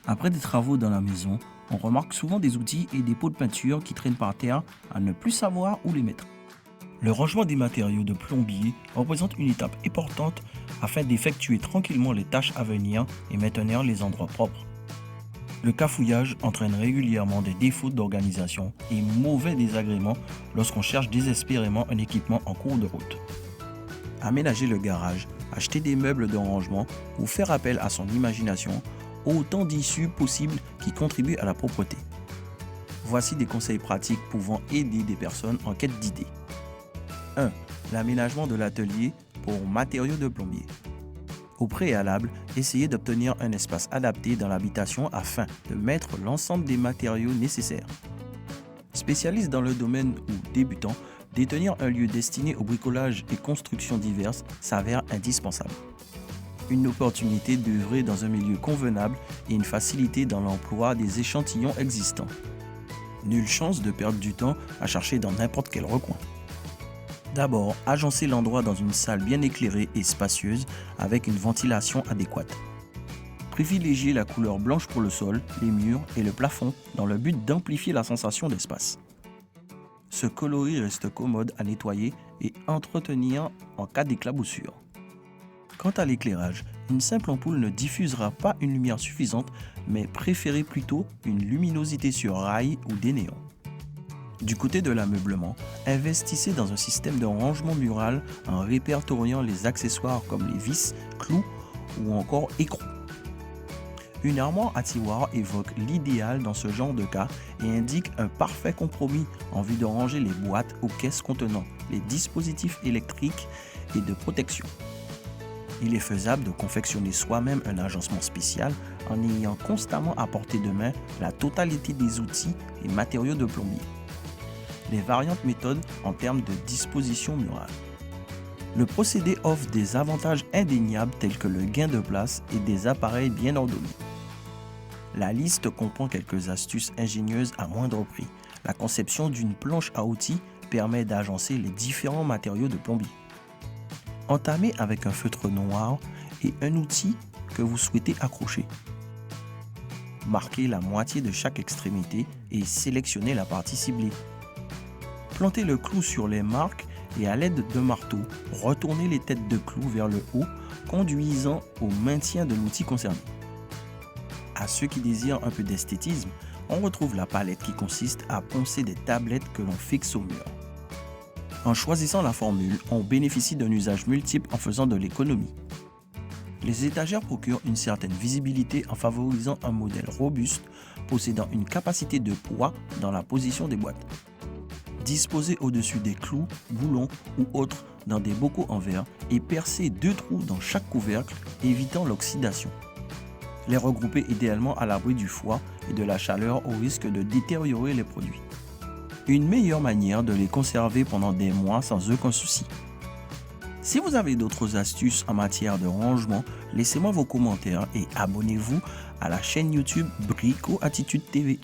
Après des travaux dans la maison, on remarque souvent des outils et des pots de peinture qui traînent par terre à ne plus savoir où les mettre. Le rangement des matériaux de plombier représente une étape importante afin d'effectuer tranquillement les tâches à venir et maintenir les endroits propres. Le cafouillage entraîne régulièrement des défauts d'organisation et mauvais désagréments lorsqu'on cherche désespérément un équipement en cours de route. Aménager le garage, acheter des meubles de rangement ou faire appel à son imagination, autant d'issues possibles qui contribuent à la propreté. Voici des conseils pratiques pouvant aider des personnes en quête d'idées. 1. L'aménagement de l'atelier pour matériaux de plombier. Au préalable, essayez d'obtenir un espace adapté dans l'habitation afin de mettre l'ensemble des matériaux nécessaires. Spécialiste dans le domaine ou débutant, détenir un lieu destiné au bricolage et constructions diverses s'avère indispensable. Une opportunité d'œuvrer dans un milieu convenable et une facilité dans l'emploi des échantillons existants. Nulle chance de perdre du temps à chercher dans n'importe quel recoin. D'abord, agencez l'endroit dans une salle bien éclairée et spacieuse avec une ventilation adéquate. Privilégiez la couleur blanche pour le sol, les murs et le plafond dans le but d'amplifier la sensation d'espace. Ce coloris reste commode à nettoyer et entretenir en cas d'éclaboussure. Quant à l'éclairage, une simple ampoule ne diffusera pas une lumière suffisante, mais préférez plutôt une luminosité sur rail ou des néons. Du côté de l'ameublement, investissez dans un système de rangement mural en répertoriant les accessoires comme les vis, clous ou encore écrous. Une armoire à tiroirs évoque l'idéal dans ce genre de cas et indique un parfait compromis en vue de ranger les boîtes ou caisses contenant les dispositifs électriques et de protection. Il est faisable de confectionner soi-même un agencement spécial en ayant constamment à portée de main la totalité des outils et matériaux de plombier. Les variantes méthodes en termes de disposition murale. Le procédé offre des avantages indéniables tels que le gain de place et des appareils bien ordonnés. La liste comprend quelques astuces ingénieuses à moindre prix. La conception d'une planche à outils permet d'agencer les différents matériaux de plombier. Entamez avec un feutre noir et un outil que vous souhaitez accrocher. Marquez la moitié de chaque extrémité et sélectionnez la partie ciblée. Plantez le clou sur les marques et à l'aide d'un marteau, retournez les têtes de clous vers le haut, conduisant au maintien de l'outil concerné. À ceux qui désirent un peu d'esthétisme, on retrouve la palette qui consiste à poncer des tablettes que l'on fixe au mur. En choisissant la formule, on bénéficie d'un usage multiple en faisant de l'économie. Les étagères procurent une certaine visibilité en favorisant un modèle robuste possédant une capacité de poids dans la position des boîtes. Disposez au-dessus des clous, boulons ou autres dans des bocaux en verre et percez 2 trous dans chaque couvercle, évitant l'oxydation. Les regrouper idéalement à l'abri du froid et de la chaleur au risque de détériorer les produits. Une meilleure manière de les conserver pendant des mois sans aucun souci. Si vous avez d'autres astuces en matière de rangement, laissez-moi vos commentaires et abonnez-vous à la chaîne YouTube Brico Attitude TV.